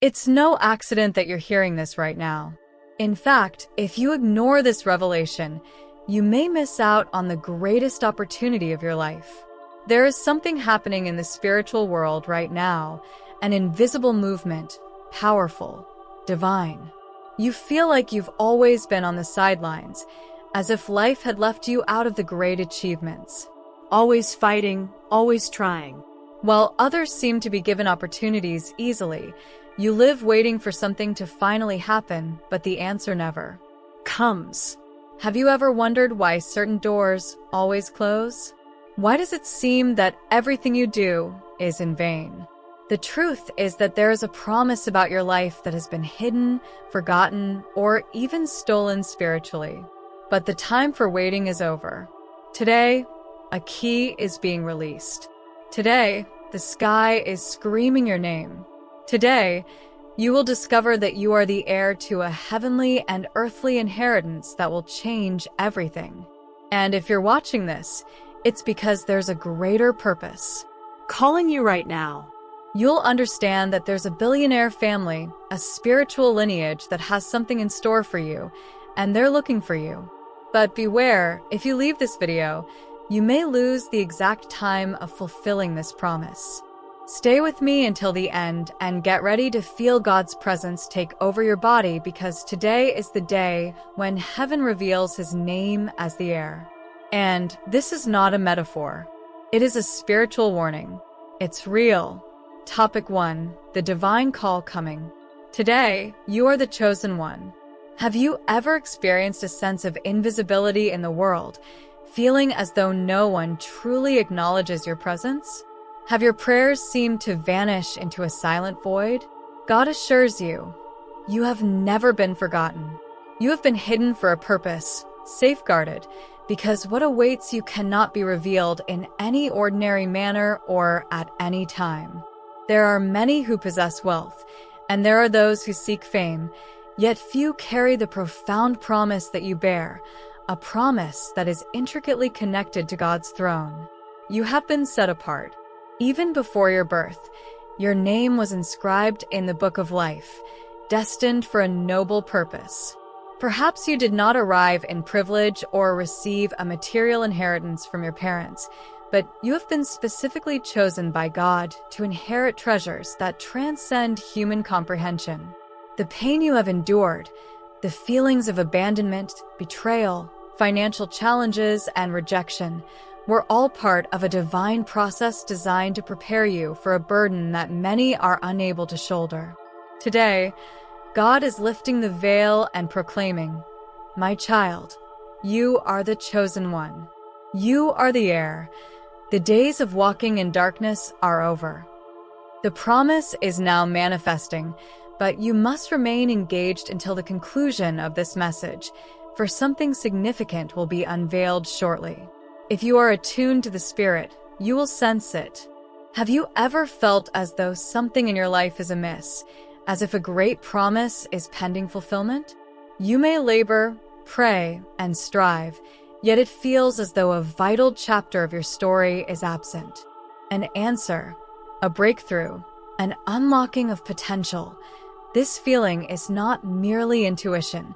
It's no accident that you're hearing this right now. In fact, if you ignore this revelation, you may miss out on the greatest opportunity of your life. There is something happening in the spiritual world right now, an invisible movement, powerful, divine. You feel like you've always been on the sidelines, as if life had left you out of the great achievements. Always fighting, always trying. While others seem to be given opportunities easily, you live waiting for something to finally happen, but the answer never comes. Have you ever wondered why certain doors always close? Why does it seem that everything you do is in vain? The truth is that there is a promise about your life that has been hidden, forgotten, or even stolen spiritually. But the time for waiting is over. Today, a key is being released. Today, the sky is screaming your name. Today, you will discover that you are the heir to a heavenly and earthly inheritance that will change everything. And if you're watching this, it's because there's a greater purpose calling you right now. You'll understand that there's a billionaire family, a spiritual lineage that has something in store for you, and they're looking for you. But beware, if you leave this video, you may lose the exact time of fulfilling this promise. Stay with me until the end and get ready to feel God's presence take over your body, because today is the day when heaven reveals his name as the heir. And this is not a metaphor. It is a spiritual warning. It's real. Topic 1. The divine call coming. Today, you are the chosen one. Have you ever experienced a sense of invisibility in the world, feeling as though no one truly acknowledges your presence? Have your prayers seemed to vanish into a silent void? God assures you, you have never been forgotten. You have been hidden for a purpose, safeguarded, because what awaits you cannot be revealed in any ordinary manner or at any time. There are many who possess wealth, and there are those who seek fame, yet few carry the profound promise that you bear, a promise that is intricately connected to God's throne. You have been set apart. Even before your birth, your name was inscribed in the book of life, destined for a noble purpose. Perhaps you did not arrive in privilege or receive a material inheritance from your parents, but you have been specifically chosen by God to inherit treasures that transcend human comprehension. The pain you have endured, the feelings of abandonment, betrayal, financial challenges, and rejection were all part of a divine process designed to prepare you for a burden that many are unable to shoulder. Today, God is lifting the veil and proclaiming, "My child, you are the chosen one. You are the heir. The days of walking in darkness are over." The promise is now manifesting, but you must remain engaged until the conclusion of this message, for something significant will be unveiled shortly. If you are attuned to the Spirit, you will sense it. Have you ever felt as though something in your life is amiss, as if a great promise is pending fulfillment? You may labor, pray, and strive, yet it feels as though a vital chapter of your story is absent. An answer, a breakthrough, an unlocking of potential. This feeling is not merely intuition.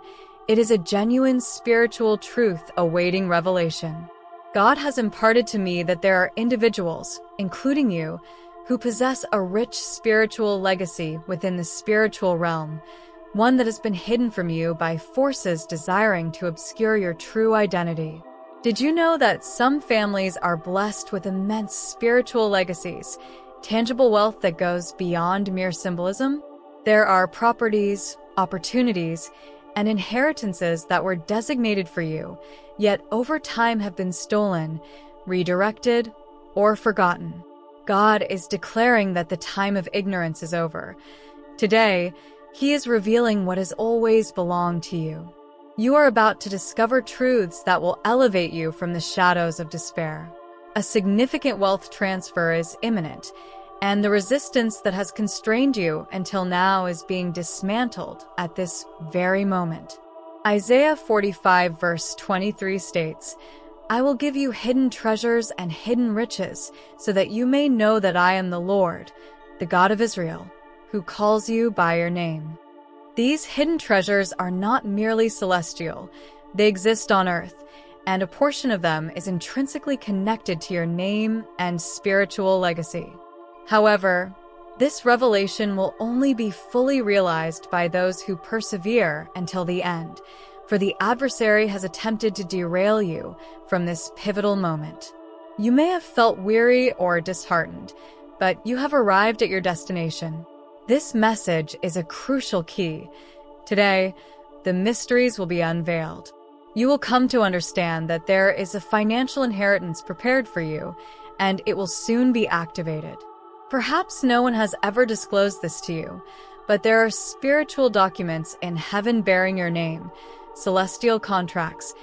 It is a genuine spiritual truth awaiting revelation. God has imparted to me that there are individuals, including you, who possess a rich spiritual legacy within the spiritual realm, one that has been hidden from you by forces desiring to obscure your true identity. Did you know that some families are blessed with immense spiritual legacies, tangible wealth that goes beyond mere symbolism? There are properties, opportunities, and inheritances that were designated for you, yet over time have been stolen, redirected, or forgotten. God is declaring that the time of ignorance is over. Today, He is revealing what has always belonged to you. You are about to discover truths that will elevate you from the shadows of despair. A significant wealth transfer is imminent, and the resistance that has constrained you until now is being dismantled at this very moment. Isaiah 45 verse 23 states, "I will give you hidden treasures and hidden riches, so that you may know that I am the Lord, the God of Israel, who calls you by your name. These hidden treasures are not merely celestial, they exist on earth, and a portion of them is intrinsically connected to your name and spiritual legacy. However, this revelation will only be fully realized by those who persevere until the end, for the adversary has attempted to derail you from this pivotal moment. You may have felt weary or disheartened, but you have arrived at your destination. This message is a crucial key. Today, the mysteries will be unveiled. You will come to understand that there is a financial inheritance prepared for you, and it will soon be activated. Perhaps no one has ever disclosed this to you, but there are spiritual documents in heaven bearing your name, celestial contracts,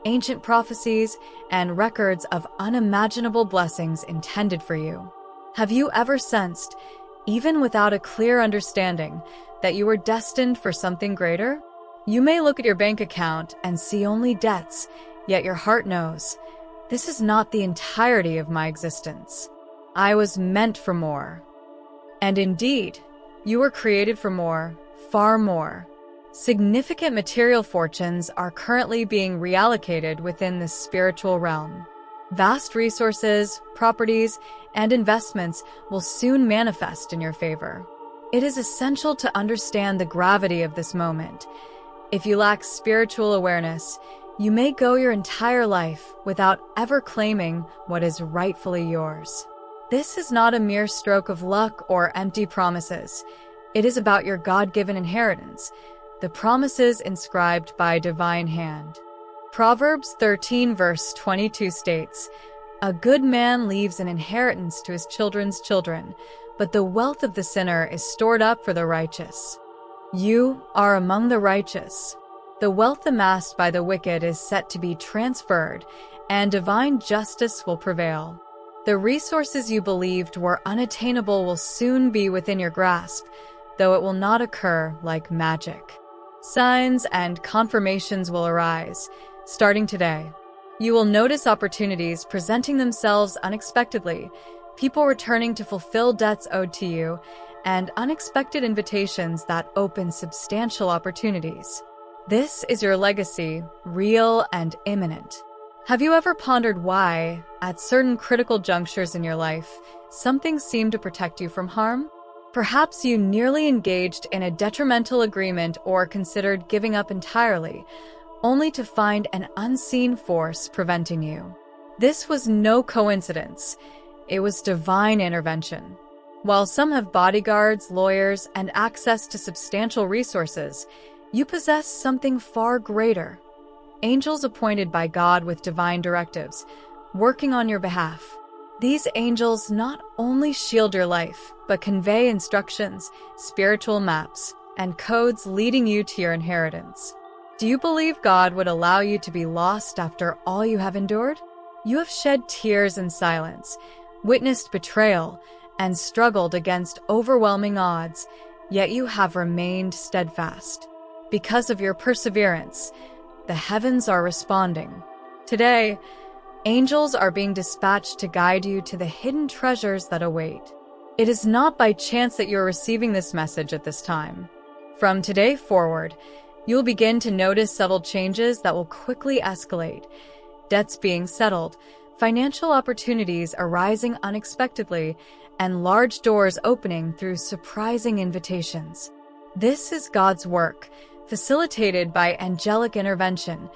ancient prophecies, and records of unimaginable blessings intended for you. Have you ever sensed, even without a clear understanding, that you were destined for something greater? You may look at your bank account and see only debts, yet your heart knows, this is not the entirety of my existence. I was meant for more. And indeed, you were created for more, far more. Significant material fortunes are currently being reallocated within the spiritual realm. Vast resources, properties, and investments will soon manifest in your favor. It is essential to understand the gravity of this moment. If you lack spiritual awareness, you may go your entire life without ever claiming what is rightfully yours. This is not a mere stroke of luck or empty promises. It is about your God-given inheritance, the promises inscribed by a divine hand. Proverbs 13 verse 22 states, "A good man leaves an inheritance to his children's children, but the wealth of the sinner is stored up for the righteous." You are among the righteous. The wealth amassed by the wicked is set to be transferred, and divine justice will prevail. The resources you believed were unattainable will soon be within your grasp, though it will not occur like magic. Signs and confirmations will arise, starting today. You will notice opportunities presenting themselves unexpectedly, people returning to fulfill debts owed to you, and unexpected invitations that open substantial opportunities. This is your legacy, real and imminent. Have you ever pondered why, at certain critical junctures in your life, something seemed to protect you from harm? Perhaps you nearly engaged in a detrimental agreement or considered giving up entirely, only to find an unseen force preventing you. This was no coincidence. It was divine intervention. While some have bodyguards, lawyers, and access to substantial resources, you possess something far greater. Angels appointed by God with divine directives, working on your behalf. These angels not only shield your life, but convey instructions, spiritual maps, and codes leading you to your inheritance. Do you believe God would allow you to be lost after all you have endured? You have shed tears in silence, witnessed betrayal, and struggled against overwhelming odds, yet you have remained steadfast. Because of your perseverance, the heavens are responding. Today, angels are being dispatched to guide you to the hidden treasures that await. It is not by chance that you're receiving this message at this time. From today forward, you'll begin to notice subtle changes that will quickly escalate. Debts being settled, financial opportunities arising unexpectedly, and large doors opening through surprising invitations. This is God's work, facilitated by angelic intervention,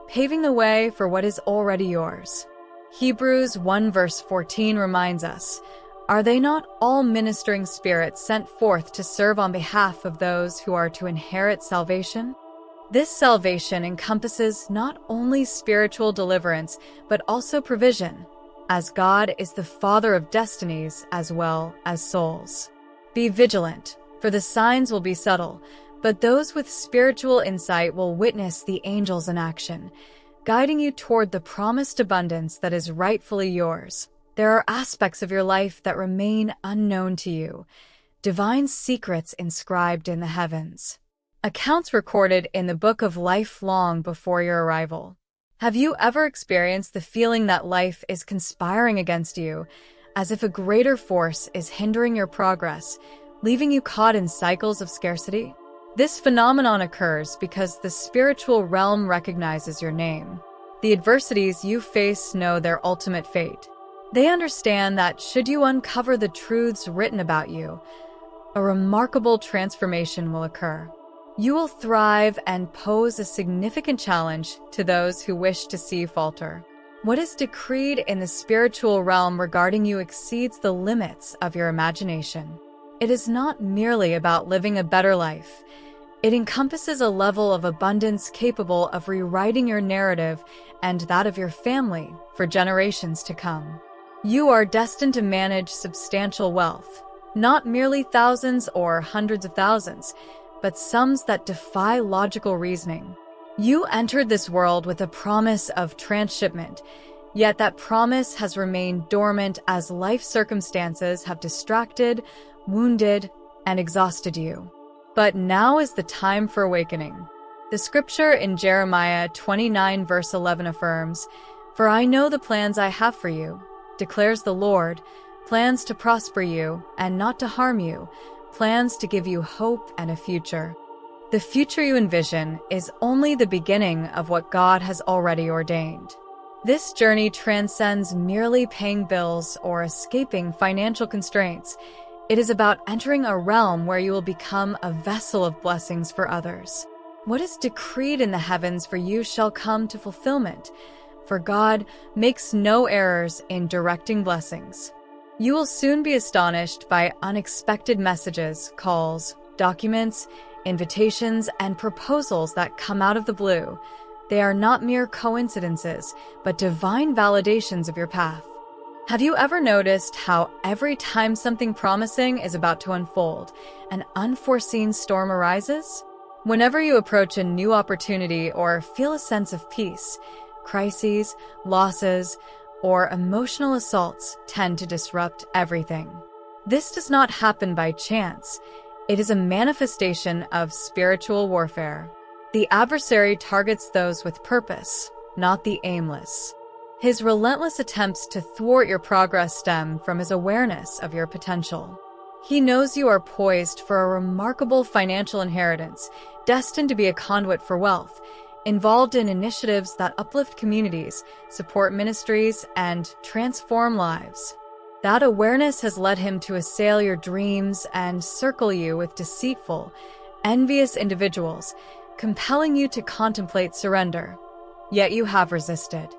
paving the way for what is already yours. Hebrews 1 verse 14 reminds us, "Are they not all ministering spirits sent forth to serve on behalf of those who are to inherit salvation?" This salvation encompasses not only spiritual deliverance, but also provision, as God is the Father of destinies as well as souls. Be vigilant, for the signs will be subtle, but those with spiritual insight will witness the angels in action, guiding you toward the promised abundance that is rightfully yours. There are aspects of your life that remain unknown to you, divine secrets inscribed in the heavens. Accounts recorded in the book of life long before your arrival. Have you ever experienced the feeling that life is conspiring against you, as if a greater force is hindering your progress, leaving you caught in cycles of scarcity? This phenomenon occurs because the spiritual realm recognizes your name. The adversities you face know their ultimate fate. They understand that should you uncover the truths written about you, a remarkable transformation will occur. You will thrive and pose a significant challenge to those who wish to see you falter. What is decreed in the spiritual realm regarding you exceeds the limits of your imagination. It is not merely about living a better life. It encompasses a level of abundance capable of rewriting your narrative and that of your family for generations to come. You are destined to manage substantial wealth, not merely thousands or hundreds of thousands, but sums that defy logical reasoning. You entered this world with a promise of transshipment, yet that promise has remained dormant as life circumstances have distracted, wounded, and exhausted you. But now is the time for awakening. The scripture in Jeremiah 29 verse 11 affirms, "For I know the plans I have for you, declares the Lord, plans to prosper you and not to harm you, plans to give you hope and a future." The future you envision is only the beginning of what God has already ordained. This journey transcends merely paying bills or escaping financial constraints. It is about entering a realm where you will become a vessel of blessings for others. What is decreed in the heavens for you shall come to fulfillment, for God makes no errors in directing blessings. You will soon be astonished by unexpected messages, calls, documents, invitations, and proposals that come out of the blue. They are not mere coincidences, but divine validations of your path. Have you ever noticed how every time something promising is about to unfold, an unforeseen storm arises? Whenever you approach a new opportunity or feel a sense of peace, crises, losses, or emotional assaults tend to disrupt everything. This does not happen by chance. It is a manifestation of spiritual warfare. The adversary targets those with purpose, not the aimless. His relentless attempts to thwart your progress stem from his awareness of your potential. He knows you are poised for a remarkable financial inheritance, destined to be a conduit for wealth, involved in initiatives that uplift communities, support ministries, and transform lives. That awareness has led him to assail your dreams and circle you with deceitful, envious individuals, compelling you to contemplate surrender. Yet you have resisted.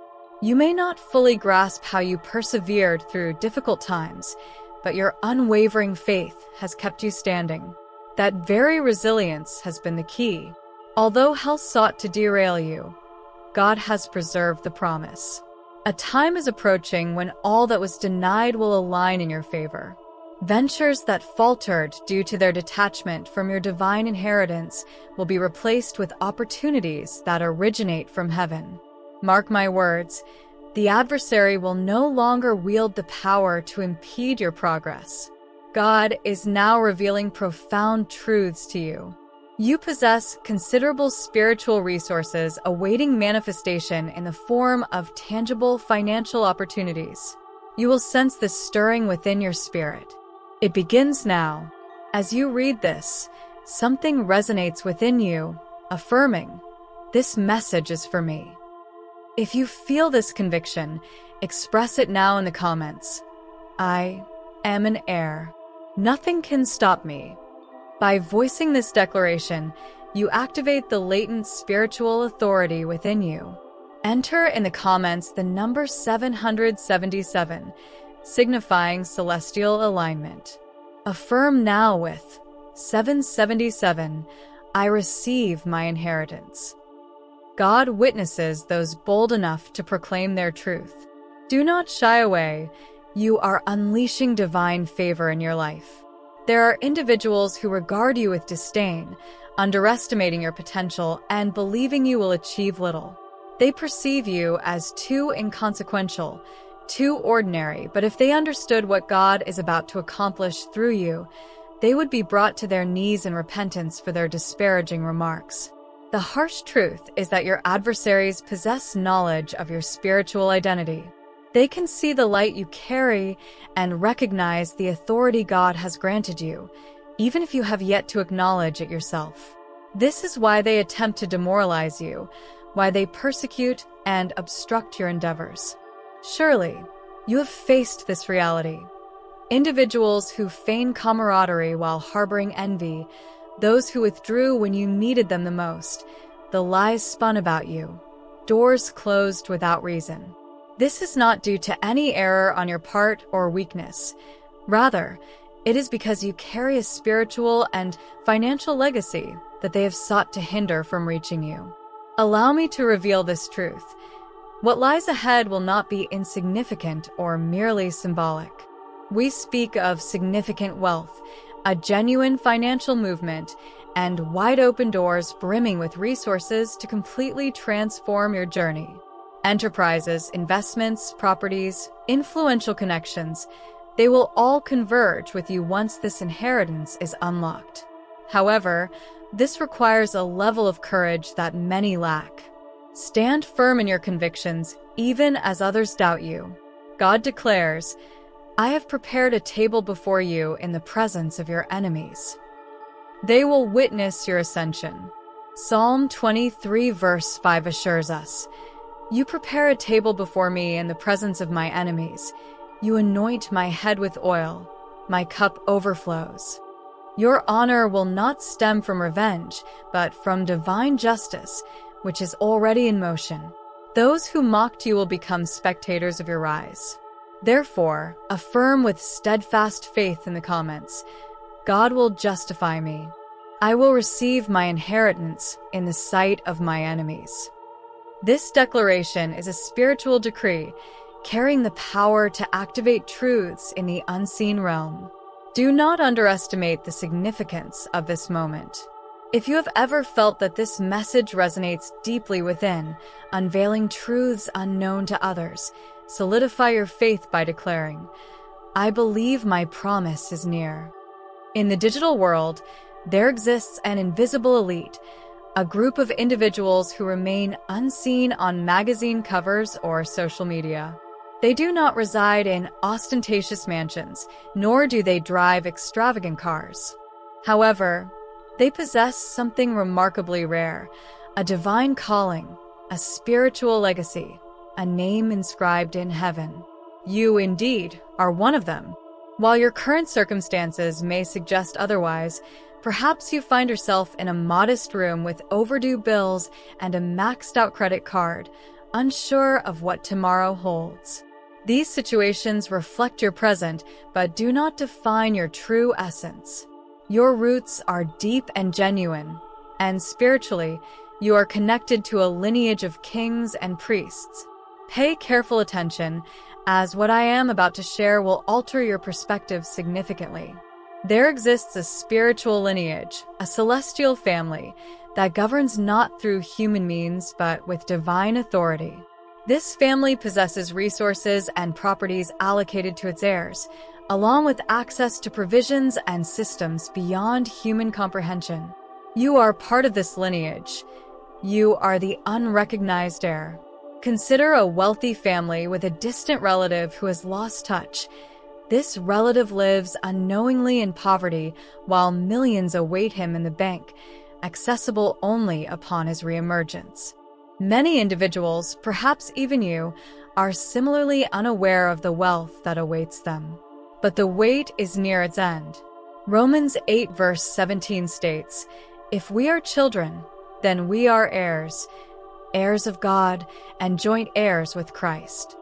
You may not fully grasp how you persevered through difficult times, but your unwavering faith has kept you standing. That very resilience has been the key. Although hell sought to derail you, God has preserved the promise. A time is approaching when all that was denied will align in your favor. Ventures that faltered due to their detachment from your divine inheritance will be replaced with opportunities that originate from heaven. Mark my words, the adversary will no longer wield the power to impede your progress. God is now revealing profound truths to you. You possess considerable spiritual resources awaiting manifestation in the form of tangible financial opportunities. You will sense this stirring within your spirit. It begins now. As you read this, something resonates within you, affirming, "This message is for me." If you feel this conviction, express it now in the comments. I am an heir. Nothing can stop me. By voicing this declaration, you activate the latent spiritual authority within you. Enter in the comments the number 777, signifying celestial alignment. Affirm now with 777, I receive my inheritance. God witnesses those bold enough to proclaim their truth. Do not shy away. You are unleashing divine favor in your life. There are individuals who regard you with disdain, underestimating your potential and believing you will achieve little. They perceive you as too inconsequential, too ordinary, but if they understood what God is about to accomplish through you, they would be brought to their knees in repentance for their disparaging remarks. The harsh truth is that your adversaries possess knowledge of your spiritual identity. They can see the light you carry and recognize the authority God has granted you, even if you have yet to acknowledge it yourself. This is why they attempt to demoralize you, why they persecute and obstruct your endeavors. Surely, you have faced this reality. Individuals who feign camaraderie while harboring envy, those who withdrew when you needed them the most, the lies spun about you, doors closed without reason. This is not due to any error on your part or weakness. Rather, it is because you carry a spiritual and financial legacy that they have sought to hinder from reaching you. Allow me to reveal this truth. What lies ahead will not be insignificant or merely symbolic. We speak of significant wealth, a genuine financial movement, and wide-open doors brimming with resources to completely transform your journey. Enterprises, investments, properties, influential connections, they will all converge with you once this inheritance is unlocked. However, this requires a level of courage that many lack. Stand firm in your convictions, even as others doubt you. God declares, "I have prepared a table before you in the presence of your enemies." They will witness your ascension. Psalm 23 verse 5 assures us, "You prepare a table before me in the presence of my enemies. You anoint my head with oil. My cup overflows." Your honor will not stem from revenge, but from divine justice, which is already in motion. Those who mocked you will become spectators of your rise. Therefore, affirm with steadfast faith in the comments, "God will justify me. I will receive my inheritance in the sight of my enemies." This declaration is a spiritual decree, carrying the power to activate truths in the unseen realm. Do not underestimate the significance of this moment. If you have ever felt that this message resonates deeply within, unveiling truths unknown to others, solidify your faith by declaring, "I believe my promise is near." In the digital world, there exists an invisible elite, a group of individuals who remain unseen on magazine covers or social media. They do not reside in ostentatious mansions, nor do they drive extravagant cars. However, they possess something remarkably rare, a divine calling, a spiritual legacy, a name inscribed in heaven. You, indeed, are one of them. While your current circumstances may suggest otherwise, perhaps you find yourself in a modest room with overdue bills and a maxed-out credit card, unsure of what tomorrow holds. These situations reflect your present, but do not define your true essence. Your roots are deep and genuine, and spiritually, you are connected to a lineage of kings and priests. Pay careful attention, as what I am about to share will alter your perspective significantly. There exists a spiritual lineage, a celestial family, that governs not through human means, but with divine authority. This family possesses resources and properties allocated to its heirs, along with access to provisions and systems beyond human comprehension. You are part of this lineage. You are the unrecognized heir. Consider a wealthy family with a distant relative who has lost touch. This relative lives unknowingly in poverty while millions await him in the bank, accessible only upon his reemergence. Many individuals, perhaps even you, are similarly unaware of the wealth that awaits them. But the wait is near its end. Romans 8 verse 17 states, "If we are children, then we are heirs, heirs of God and joint heirs with Christ."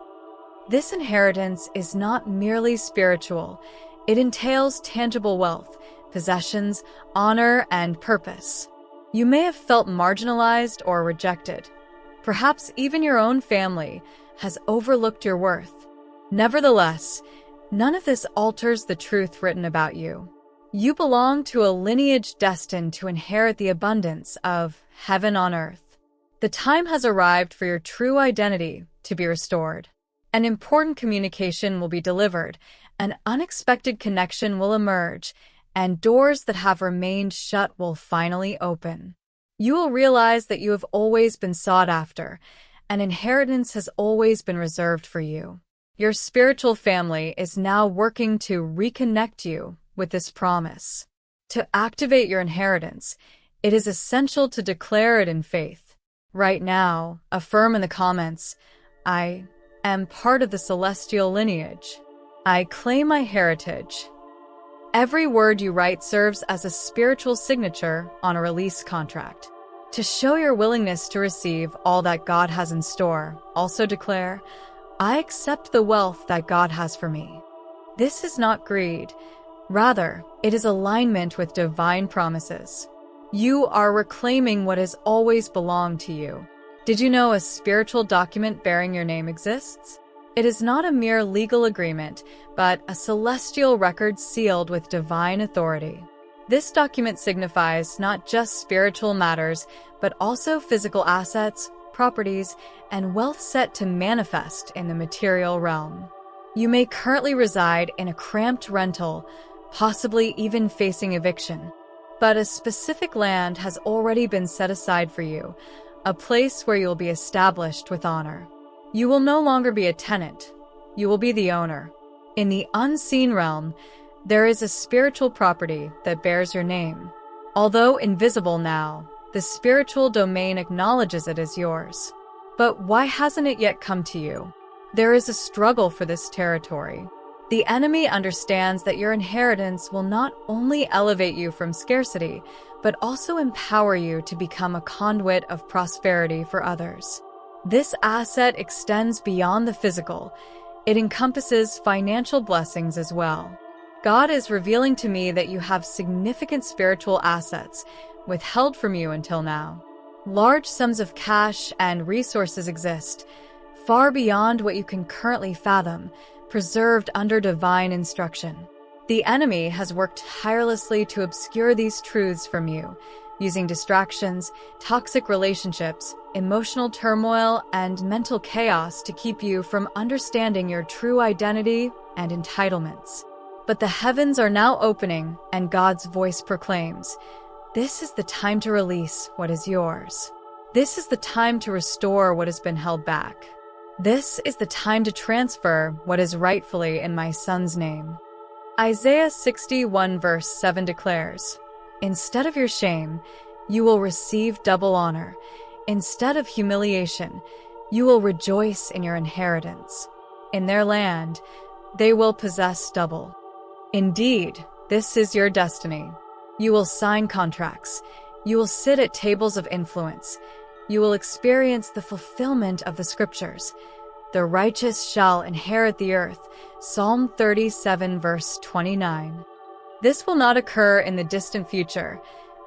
This inheritance is not merely spiritual. It entails tangible wealth, possessions, honor, and purpose. You may have felt marginalized or rejected. Perhaps even your own family has overlooked your worth. Nevertheless, none of this alters the truth written about you. You belong to a lineage destined to inherit the abundance of heaven on earth. The time has arrived for your true identity to be restored. An important communication will be delivered, an unexpected connection will emerge, and doors that have remained shut will finally open. You will realize that you have always been sought after. An inheritance has always been reserved for you. Your spiritual family is now working to reconnect you with this promise. To activate your inheritance, it is essential to declare it in faith. Right now, affirm in the comments, I am part of the celestial lineage. I claim my heritage. Every word you write serves as a spiritual signature on a release contract. To show your willingness to receive all that God has in store, also declare, I accept the wealth that God has for me. This is not greed. Rather, it is alignment with divine promises. You are reclaiming what has always belonged to you. Did you know a spiritual document bearing your name exists? It is not a mere legal agreement, but a celestial record sealed with divine authority. This document signifies not just spiritual matters, but also physical assets, properties, and wealth set to manifest in the material realm. You may currently reside in a cramped rental, possibly even facing eviction. But a specific land has already been set aside for you, a place where you'll be established with honor. You will no longer be a tenant. You will be the owner. In the unseen realm, there is a spiritual property that bears your name. Although invisible now, the spiritual domain acknowledges it as yours. But why hasn't it yet come to you? There is a struggle for this territory. The enemy understands that your inheritance will not only elevate you from scarcity, but also empower you to become a conduit of prosperity for others. This asset extends beyond the physical. It encompasses financial blessings as well. God is revealing to me that you have significant spiritual assets withheld from you until now. Large sums of cash and resources exist, far beyond what you can currently fathom, preserved under divine instruction. The enemy has worked tirelessly to obscure these truths from you, using distractions, toxic relationships, emotional turmoil, and mental chaos to keep you from understanding your true identity and entitlements. But the heavens are now opening, and God's voice proclaims, this is the time to release what is yours. This is the time to restore what has been held back. This is the time to transfer what is rightfully in my son's name. Isaiah 61 verse 7 declares, instead of your shame, you will receive double honor. Instead of humiliation, you will rejoice in your inheritance. In their land, they will possess double. Indeed, this is your destiny. You will sign contracts. You will sit at tables of influence. You will experience the fulfillment of the scriptures. The righteous shall inherit the earth. Psalm 37 verse 29. This will not occur in the distant future.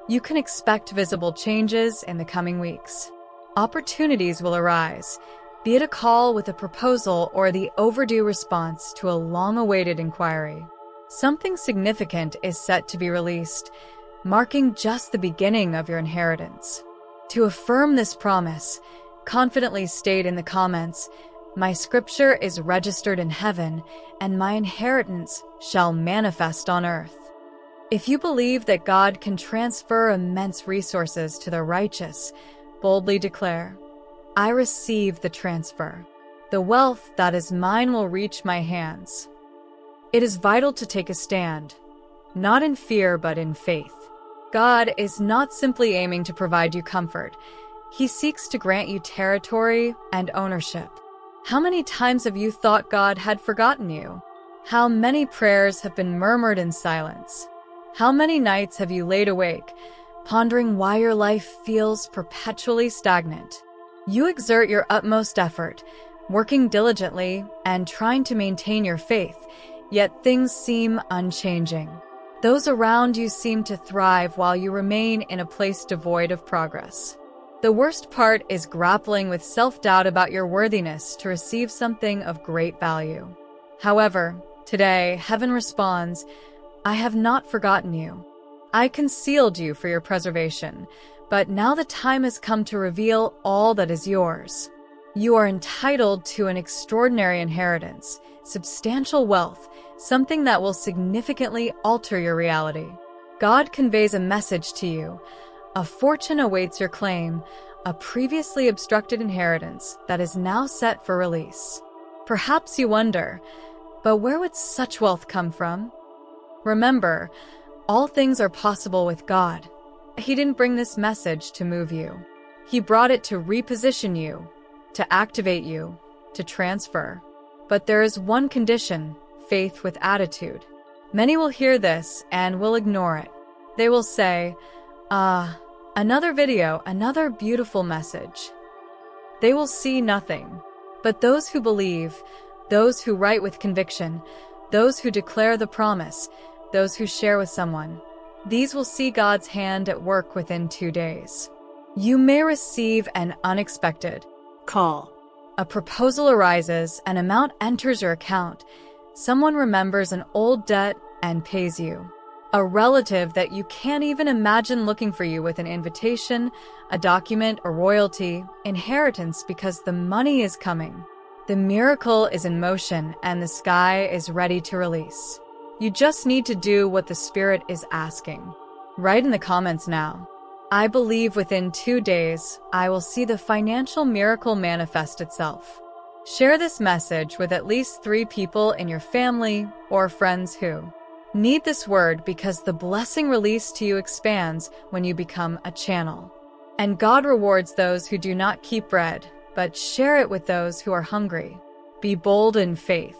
You can expect visible changes in the coming weeks. Opportunities will arise, be it a call with a proposal or the overdue response to a long-awaited inquiry. Something significant is set to be released, marking just the beginning of your inheritance. To affirm this promise, confidently state in the comments, my scripture is registered in heaven, and my inheritance shall manifest on earth. If you believe that God can transfer immense resources to the righteous, boldly declare, I receive the transfer. The wealth that is mine will reach my hands. It is vital to take a stand, not in fear but in faith. God is not simply aiming to provide you comfort. He seeks to grant you territory and ownership. How many times have you thought God had forgotten you? How many prayers have been murmured in silence? How many nights have you laid awake, pondering why your life feels perpetually stagnant? You exert your utmost effort, working diligently and trying to maintain your faith, yet things seem unchanging. Those around you seem to thrive while you remain in a place devoid of progress. The worst part is grappling with self-doubt about your worthiness to receive something of great value. However, today, heaven responds, I have not forgotten you. I concealed you for your preservation, but now the time has come to reveal all that is yours. You are entitled to an extraordinary inheritance, substantial wealth, something that will significantly alter your reality. God conveys a message to you. A fortune awaits your claim, a previously obstructed inheritance that is now set for release. Perhaps you wonder, but where would such wealth come from? Remember, All things are possible with God. He didn't bring this message to move you. He brought it to reposition you, to activate you, to transfer. But there is one condition: faith with attitude. Many will hear this and will ignore it. They will say, another video, another beautiful message. They will see nothing. But those who believe, those who write with conviction, those who declare the promise, those who share with someone, these will see God's hand at work within 2 days. You may receive an unexpected call. A proposal arises, an amount enters your account. Someone remembers an old debt and pays you. A relative that you can't even imagine looking for you with an invitation, a document, or royalty, inheritance, because the money is coming. The miracle is in motion and the sky is ready to release. You just need to do what the Spirit is asking. Write in the comments now. I believe within 2 days, I will see the financial miracle manifest itself. Share this message with at least 3 people in your family or friends who need this word, because the blessing released to you expands when you become a channel. And God rewards those who do not keep bread, but share it with those who are hungry. Be bold in faith.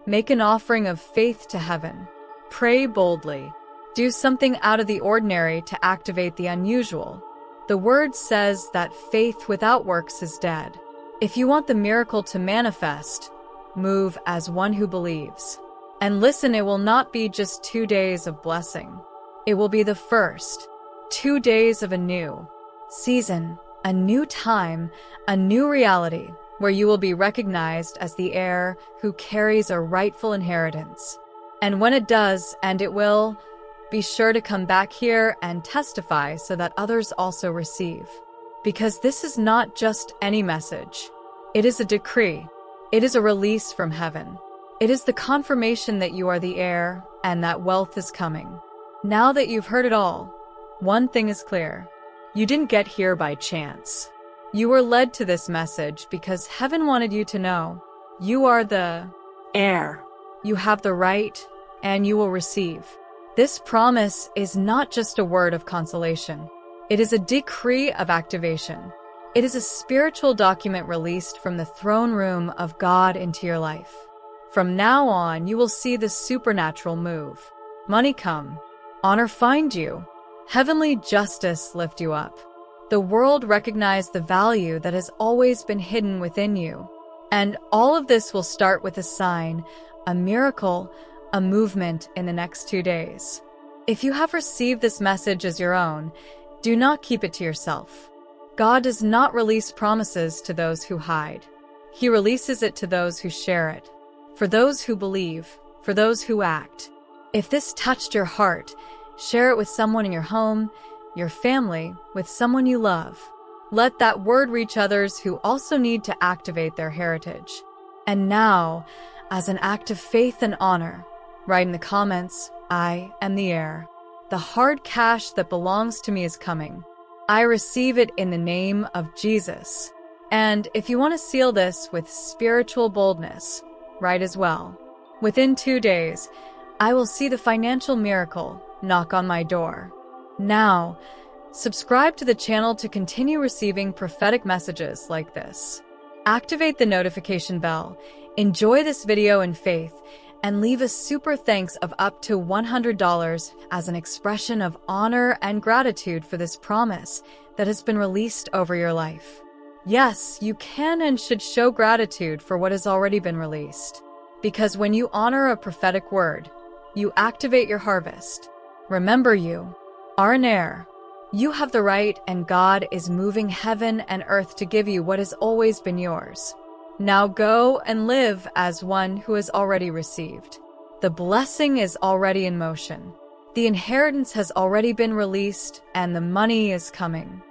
Make an offering of faith to heaven. Pray boldly. Do something out of the ordinary to activate the unusual. The word says that faith without works is dead. If you want the miracle to manifest, move as one who believes. And listen, it will not be just 2 days of blessing. It will be the first 2 days of a new season, a new time, a new reality, where you will be recognized as the heir who carries a rightful inheritance. And when it does, and it will, be sure to come back here and testify so that others also receive. Because this is not just any message. It is a decree. It is a release from heaven. It is the confirmation that you are the heir and that wealth is coming. Now that you've heard it all, one thing is clear. You didn't get here by chance. You were led to this message because heaven wanted you to know you are the heir. You have the right, and you will receive. This promise is not just a word of consolation. It is a decree of activation. It is a spiritual document released from the throne room of God into your life. From now on, you will see the supernatural move. Money come. Honor find you. Heavenly justice lift you up. The world recognize the value that has always been hidden within you. And all of this will start with a sign, a miracle, a movement in the next 2 days. If you have received this message as your own, do not keep it to yourself. God does not release promises to those who hide. He releases it to those who share it. For those who believe, for those who act. If this touched your heart, share it with someone in your home, your family, with someone you love. Let that word reach others who also need to activate their heritage. And now, as an act of faith and honor, write in the comments, I am the heir. The hard cash that belongs to me is coming. I receive it in the name of Jesus. And if you want to seal this with spiritual boldness, write as well. Within 2 days, I will see the financial miracle knock on my door. Now, subscribe to the channel to continue receiving prophetic messages like this. Activate the notification bell, enjoy this video in faith, and leave a super thanks of up to $100 as an expression of honor and gratitude for this promise that has been released over your life. Yes, you can and should show gratitude for what has already been released. Because when you honor a prophetic word, you activate your harvest. Remember, you are an heir. You have the right, and God is moving heaven and earth to give you what has always been yours. Now go and live as one who has already received. The blessing is already in motion. The inheritance has already been released, and the money is coming.